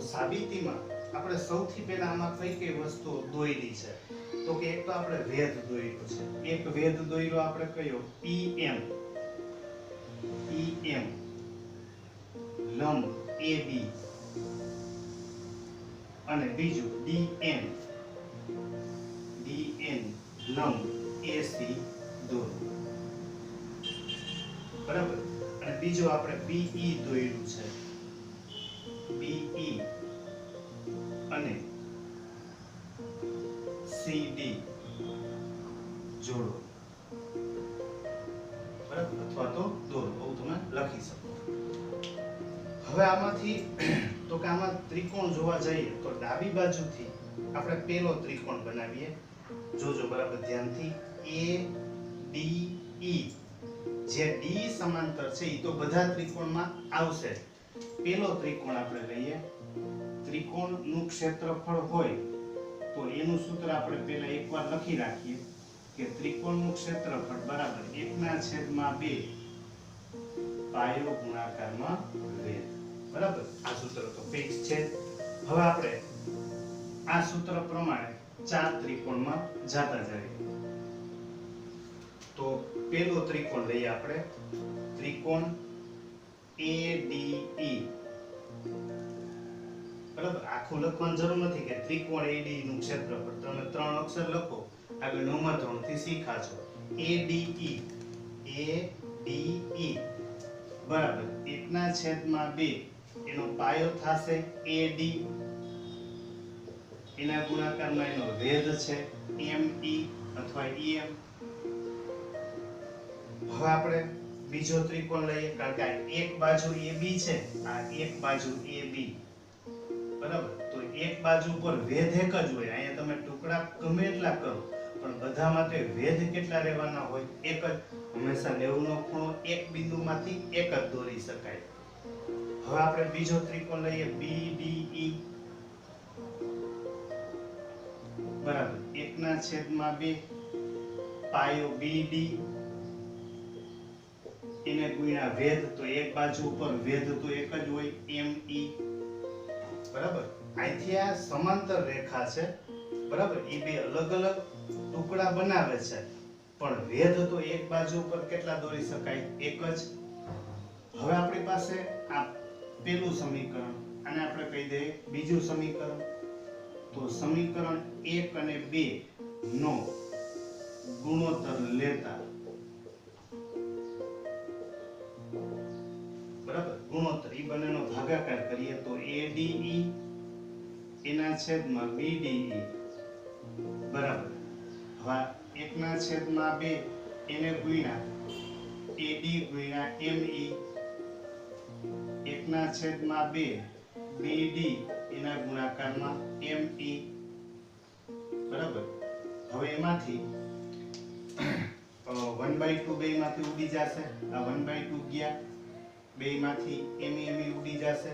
તો સાબિતીમાં આપણે સૌથી પહેલા આમાં કઈ કઈ વસ્તુઓ દોરી છે? તો કે એક તો આપણે વેધ દોર્યો છે. એક વેધ દોર્યો આપણે કયો? PM લંબ AB અને બીજું DN લંબ AC દોરો. બરાબર. અને બીજું આપણે BE દોર્યું છે. BE અને CD જોડો. બરાબર, અથવા તો દોરો, આવું તમે લખી શકો. હવે આમાંથી તો કે આમાં ત્રિકોણ જોવા જઈએ તો ડાબી બાજુથી આપણે પહેલો ત્રિકોણ બનાવીએ. જોજો બરાબર ધ્યાનથી. ADE જે D સમાંતર છે એ તો બધા ત્રિકોણમાં આવશે. પહેલો ત્રિકોણ આપણે લઈએ. ત્રિકોણનું ક્ષેત્રફળ હોય તો એનું સૂત્ર આપણે પહેલા એકવાર લખી રાખીએ કે ત્રિકોણનું ક્ષેત્રફળ બરાબર 1/2 પાયો ગુણાકારમાં વેધ. બરાબર, આ સૂત્ર તો ફિક્સ છે. હવે આપણે આ સૂત્ર પ્રમાણે ચાર ત્રિકોણમાં જાતા જઈએ. તો પહેલો ત્રિકોણ લઈએ આપણે, ત્રિકોણ ADE. બરાબર, આખું લખવાની જરૂર નથી કે ત્રિકોણ ADE નું ક્ષેત્રફળ. તમે 3 અક્ષર લખો, આગળ 9 થી શીખાજો. ADE બરાબર 1/2 એનો પાયો થશે AD, એના ગુણાકારમાં એનો વેધ છે ME અથવા EM. હવે આપણે બીજો ત્રિકોણ લઈએ, કારણ કે આ એક બાજુ AB છે, આ એક બાજુ AB. બરાબર, તો એક બાજુ પર વેધ એક જ હોય. અહીંયા તમે ટુકડા ગમે એટલા કરો પણ બધા માટે વેધ કેટલા રહેવાના હોય? એક જ. હંમેશા 90 નો ખૂણો એક બિંદુમાંથી એક જ દોરી શકાય. હવે આપણે બીજો ત્રિકોણ લઈએ BDE. બરાબર 1/2 પાયો BD, એને ગુણ્યા વેધ, તો એક બાજુ ઉપર વેધ તો એક જ હોય ME. બરાબર, અહીંથી આ સમાંતર રેખા છે. બરાબર, એ બે અલગ અલગ ટુકડા બનાવે છે પણ વેધ તો એક બાજુ ઉપર કેટલા દોરી શકાય? એક જ. હવે આપણી પાસે આ પહેલું સમીકરણ, અને આપણે કહી દઈએ બીજું સમીકરણ. તો સમીકરણ 1 અને 2 નો ગુણોત્તર લેતા, બરાબર, ગુણોત્તર ઈ બંનેનો ભાગાકાર કરીએ તો ADE એના છેદમાં BDE બરાબર. હવે 1/2 એને ગુણ્યા AD ગુણ્યા ME, 1/2 BD એના ગુણાકારમાં ME. બરાબર, હવે એમાંથી 1/2 બે માંથી ઉડી જશે, આ 1/2 ગયા, બે માંથી ME ઉડી જશે.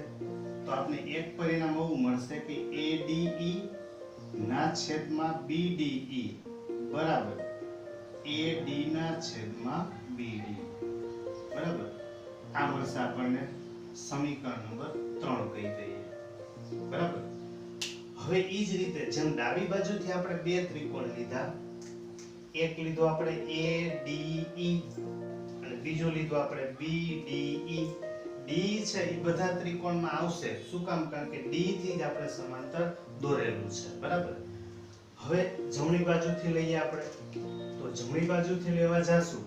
તો આપણે એક પરિણામ એવું મળશે કે ADE ના છેદમાં BDE બરાબર AD ના છેદમાં BD. બરાબર, આ મળશે આપણને સમીકરણ નંબર 3 કહી દઈએ. બરાબર, હવે ઈ જ રીતે જેમ ડાબી બાજુથી આપણે બે ત્રિકોણ લીધા, એક લીધો આપણે ADE અને બીજો લીધો આપણે BDE. D છે એ બધા ત્રિકોણમાં આવશે. શું કામ? કારણ કે D થી જ આપણે સમાંતર દોરેલું છે. બરાબર, હવે જમણી બાજુથી લઈએ આપણે. તો જમણી બાજુથી લેવા જાશું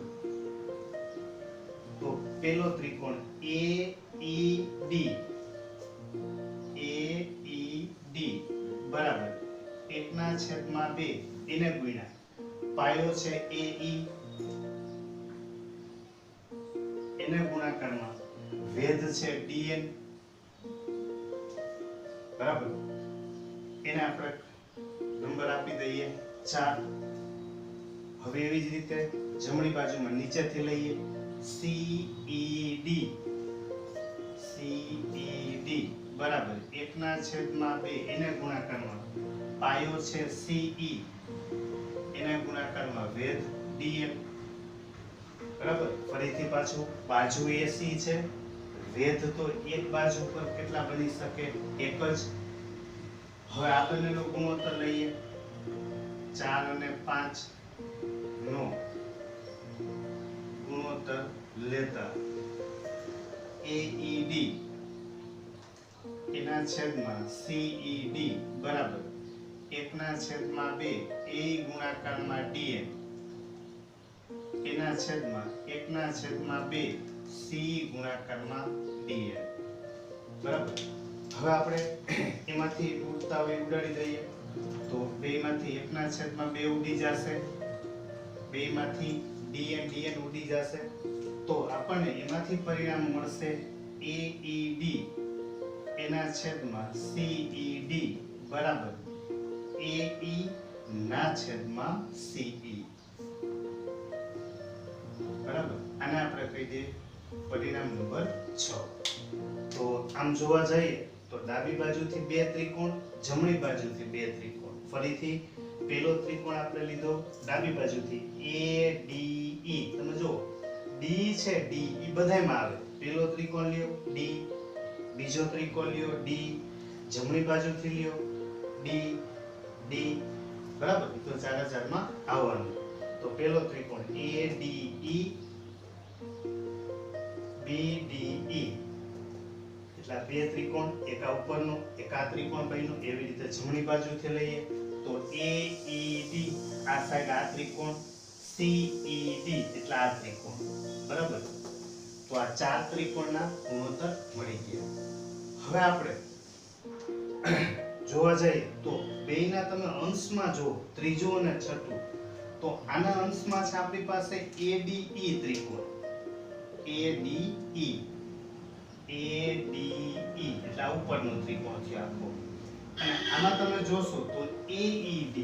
તો પહેલો ત્રિકોણ AED બરાબર 1/2 એને ગુણ્યા પાયો છે AE, એને ગુણાકારમાં વેધ છે DN. બરાબર, એને આપણે નંબર આપી દઈએ 4. હવે એવી જ રીતે જમણી બાજુમાં નીચેથી લઈએ CED બરાબર 1/2 એને ગુણાકારમાં પાયો છે CE, એને ગુણાકારમાં વેધ DN. બરાબર, ફરીથી પાછું બાજુ AC છે, વેધ તો એક બાજુ પર કેટલા બની શકે? એક જ. હવે આ બંનેનો ગુણોત્તર લઈએ 4 અને 5 નો ગુણોત્તર લેતા AED એના છેદમાં CED બરાબર 1/2 AE ગુણાકારમાં DN એના છેદમાં 1/2 CE ગુણાકારમાં DN બરાબર. હવે આપણે એમાંથી ઉડતા હોય ઉડાડી દઈએ તો 2 માંથી 1/2 ઉડી જશે, 2 માંથી DN ઉડી જશે, તો આપણને એમાંથી પરિણામ મળશે AED એના છેદમાં CED બરાબર AE ના છેદમાં CE બરાબર. આને આપણે કહી દઈએ પરિણામ નંબર 6. તો આમ જોવા જઈએ તો ડાબી બાજુથી બે ત્રિકોણ, જમણી બાજુથી બે ત્રિકોણ. ફરીથી પહેલો ત્રિકોણ આપણે લીધો ડાબી બાજુથી ADE. તમે જો D છે, D ઈ બધાયમાં આવે. પહેલો ત્રિકોણ લ્યો D, બીજો ત્રિકોણ લ્યો D, જમણી બાજુથી લ્યો D, D બરાબર. તો 4 માં આવવાનું. તો પહેલો ત્રિકોણ ADE BDE એટલા બે ત્રિકોણ, એક આ ઉપરનો એક આ ત્રિકોણ બન્યો. એવી રીતે જમણી બાજુથી લઈએ તો AED આ સાઈડ આ ત્રિકોણ, CED એટલા આ ત્રિકોણ બરાબર. તો આ 4 ત્રિકોણના ગુણોત્તર મળી ગયા. હવે આપણે જોવા જઈએ તો બેયના તમે અંશમાં જો ત્રીજો અને છઠ્ઠું, તો આના અંશમાં છે આપણી પાસે ADE ત્રિકોણ, ADE એટલે આ ઉપરનો ત્રિકોણ છે આખો. અને આમાં તમે જોશો તો AED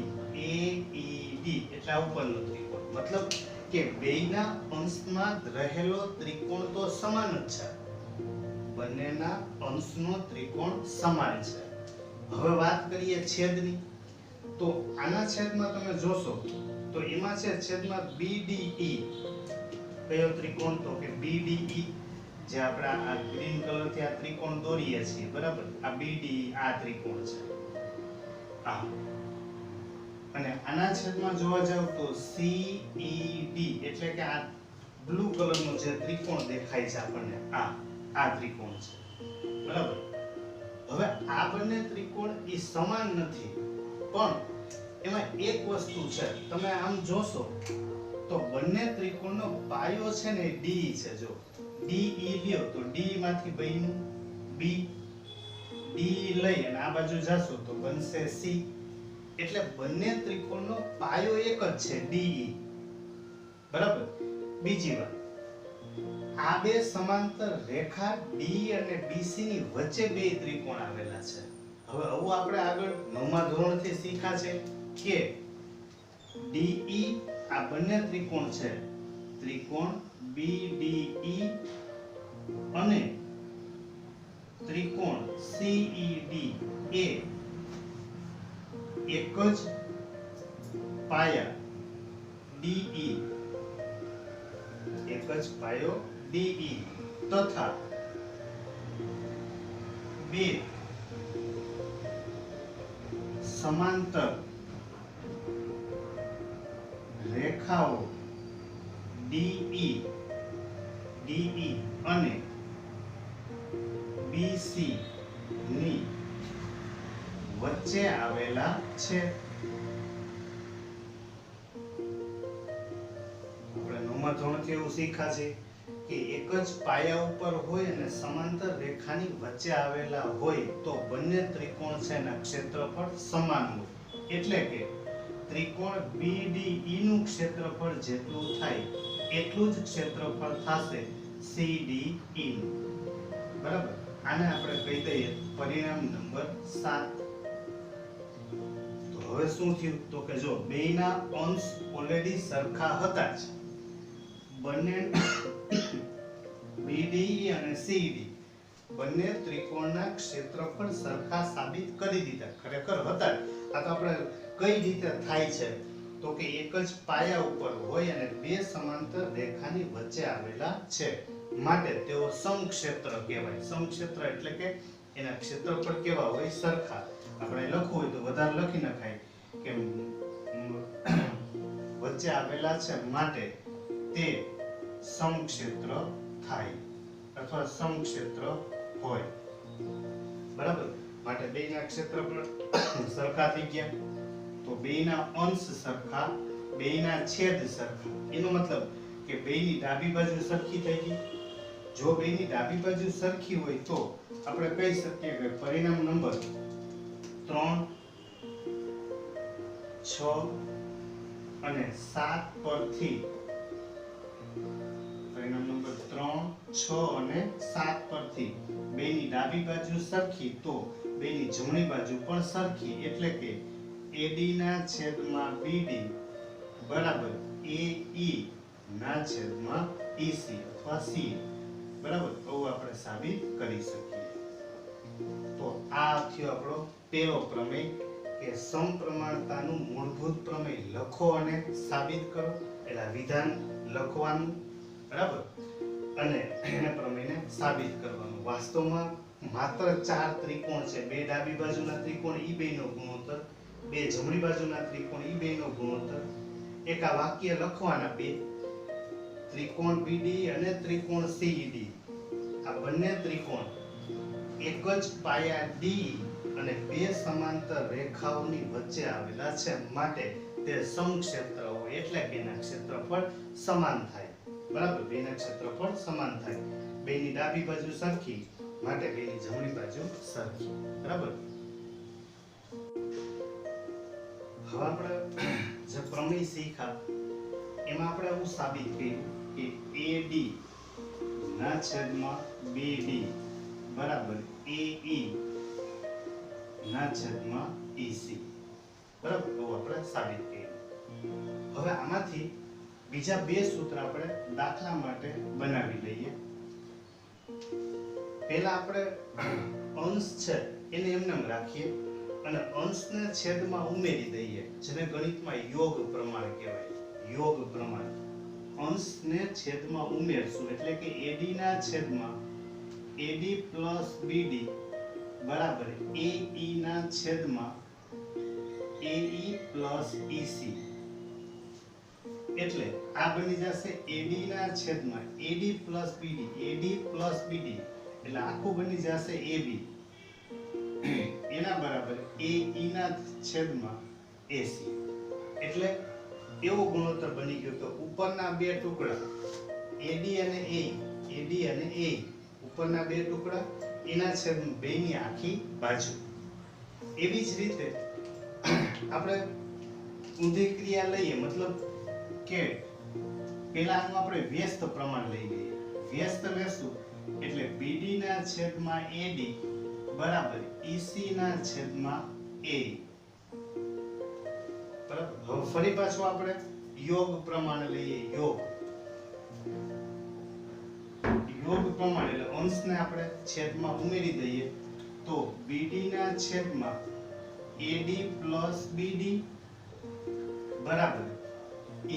એટલે આ ઉપરનો ત્રિકોણ. મતલબ કે બેયના અંશમાં રહેલો ત્રિકોણ તો સમાન જ છે, બંનેના અંશનો ત્રિકોણ સમાન છે. હવે વાત કરીએ છેદની, તો આના છેદમાં તમે જોશો તો એમાં છે છેદમાં BDE. કયો ત્રિકોણ? તો કે BDE જે આપણે આ ગ્રીન કલરથી આ ત્રિકોણ દોરીએ છીએ બરાબર. આ BDE આ ત્રિકોણ છે આ. અને આના છેદમાં જોવા જાવ તો CED એટલે કે આ બ્લુ કલરનો જે ત્રિકોણ દેખાય છે આપણને આ ત્રિકોણ છે બરાબર. હવે આ બંને ત્રિકોણ એ સમાન નથી, પણ એમાં એક વસ્તુ છે. તમે આમ જોશો તો બંને ત્રિકોણનો પાયો છે ને D છે. જો DE લ્યો તો D માંથી બન્યું B, D લઈ અને આ બાજુ જાશો તો બનશે C. એટલે બંને ત્રિકોણનો પાયો એક જ છે DE બરાબર. બીજી વાત, આ બે સમાંતર રેખા D અને BC ની વચ્ચે બે ત્રિકોણ આવેલા છે. હવે આવું આપણે આગળ 9મા ધોરણથી શીખ્યા છે કે DE આ બંને ત્રિકોણ છે, ત્રિકોણ BDE અને ત્રિકોણ CED એ એક જ પાયા DE, એક જ પાયો DE તથા બે સમાંતર રેખાઓ DE અને BC ની વચ્ચે આવેલા છે. આપણે 9મા ધોરણથી એવું શીખ્યા છે કે એક જ પાયા ઉપર હોય અને સમાંતર રેખાની વચ્ચે આવેલા હોય તો બંને ત્રિકોણ છે ના ક્ષેત્રફળ સમાન હોય. એટલે કે ત્રિકોણ BDE નું ક્ષેત્રફળ જેટલું થાય એટલું જ ક્ષેત્રફળ થશે CDE નું બરાબર. આને આપણે કહી દઈએ પરિણામ નંબર 7. તો હવે શું થયું? તો કે જો બેયના અંશ ઓલરેડી સરખા હતા જ, બંને BDE અને CED બંને ત્રિકોણના ક્ષેત્રફળ સરખા સાબિત કરી દીધા. ખરેખર હતા જ. આ તો આપણે કઈ રીતે થાય છે તો કે એક જ પાયા ઉપર હોય અને બે સમાંતર રેખાની વચ્ચે આવેલા છે. માટે તેઓ સમક્ષેત્ર કહેવાય. સમક્ષેત્ર એટલે કે એના ક્ષેત્રફળ કેવા હોય? સરખા. આપણે લખવું હોય તો વધારે લખી નખાય કે વચ્ચે આવેલા છે માટે તે સમક્ષેત્ર થાય અથવા સમક્ષેત્ર હોય. બરાબર. માટે બેયના ક્ષેત્રફળ સરખા થઈ ગયા તો બેયના અંશ સરખા, બેયના છેદ સરખા. એનો મતલબ કે બેયની ડાબી બાજુ સરખી થઈ ગઈ. જો બેયની ડાબી બાજુ સરખી હોય તો આપણે કહી શકીએ કે પરિણામ નંબર 3, 6 અને 7 પરથી પરિણામ નંબર 3, 6 અને 7 પરથી બેયની ડાબી બાજુ સરખી તો બેયની જમણી બાજુ પણ સરખી. એટલે કે AD ના છેદમાં BD બરાબર AE ના છેદમાં EC અથવા CE. બરાબર. આવું આપણે સાબિત કરી શકીએ. તો આ થયો આપણો પહેલો પ્રમેય કે સમપ્રમાણતાનું મૂળભૂત પ્રમેય લખો અને સાબિત કરો. એટલે વિધાન લખવાનું. બરાબર. અને એને પ્રમેયને સાબિત કરવાનું. વાસ્તવમાં માત્ર 4 ત્રિકોણ છે. બે ડાબી બાજુના ત્રિકોણ ઈ બેયનો ગુણોત્તર, બે જમણી બાજુના ત્રિકોણ ઈ બેયનો ગુણોત્તર, એક આ વાક્ય લખવાના બે ત્રિકોણ BD અને ત્રિકોણ CED. આ બંને ત્રિકોણ એક જ પાયા D અને બે સમાંતર રેખાઓની વચ્ચે આવેલા છે માટે તે સમક્ષેત્ર હોય. એટલે કે એના ક્ષેત્રફળ સમાન થાય. બરાબર. બેના ક્ષેત્રફળ સમાન થાય. બેની ડાબી બાજુ સરખી માટે બેની જમણી બાજુ સરખી. બરાબર. હવે આપણે જે પ્રમેય શીખ્યા એમાં આપણે એવું સાબિત કર્યું કે AD ના છેદમાં BD બરાબર AE ના છેદમાં EC. બરાબર. તો આપણે સાબિત કર્યું. હવે આમાંથી બીજા બે સૂત્ર આપણે દાખલા માટે બનાવી લઈએ. પહેલા આપણે અંશ છે એને એમને રાખીએ અને અંશને છેદમાં ઉમેરી દઈએ, જેને ગણિતમાં યોગ પ્રમાણ કહેવાય. યોગ પ્રમાણ. અંશને છેદમાં ઉમેરશું એટલે કે AD ના છેદમાં AD plus BD બરાબર AE ના છેદમાં AE plus EC. એટલે આ બની જશે AD ના છેદમાં AD plus BD, AD plus BD એટલે આખું બની જશે AB. એના બરાબર AE ના છેદમાં AC. એટલે એવો ગુણોત્તર બની ગયો કે ઉપરના બે ટુકડા AD અને AE, AD અને AE ઉપરના બે ટુકડા એના છેદમાં બેની આખી બાજુ. એવી જ રીતે આપણે ઊંધી ક્રિયા લઈએ, મતલબ કે પહેલાનું આપણે વ્યસ્ત પ્રમાણ લઈ લઈએ. વ્યસ્ત લેશું એટલે BD ના છેદમાં AD બરાબર EC ના છેદમાં AE. બરાબર. હવે ફરી પાછું આપણે યોગ પ્રમાણ લઈએ. યોગ પ્રમાણ એટલે અંશને આપણે છેદમાં ઉમેરી દઈએ તો BD ના છેદમાં AD plus BD બરાબર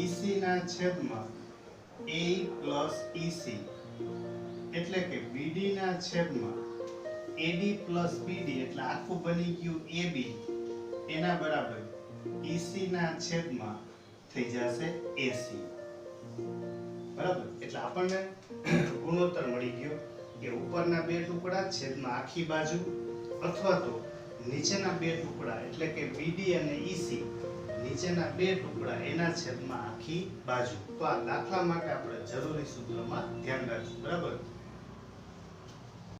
EC ના છેદમાં AE plus EC. એટલે કે BD ના છેદમાં AD plus BD એટલે આખું બની ગયું AB. એના બરાબર EC ના છેદમાં થઈ જશે AC. બરાબર. એટલે આપણને ગુણોત્તર મળી ગયો કે ઉપરના બે ટુકડા છેદમાં આખી બાજુ અથવા તો નીચેના બે ટુકડા એટલે કે BD અને EC નીચેના બે ટુકડા એના છેદમાં આખી બાજુ. તો આ દાખલા માટે આપણે જરૂરી સૂત્રમાં ધ્યાન રાખશું. બરાબર.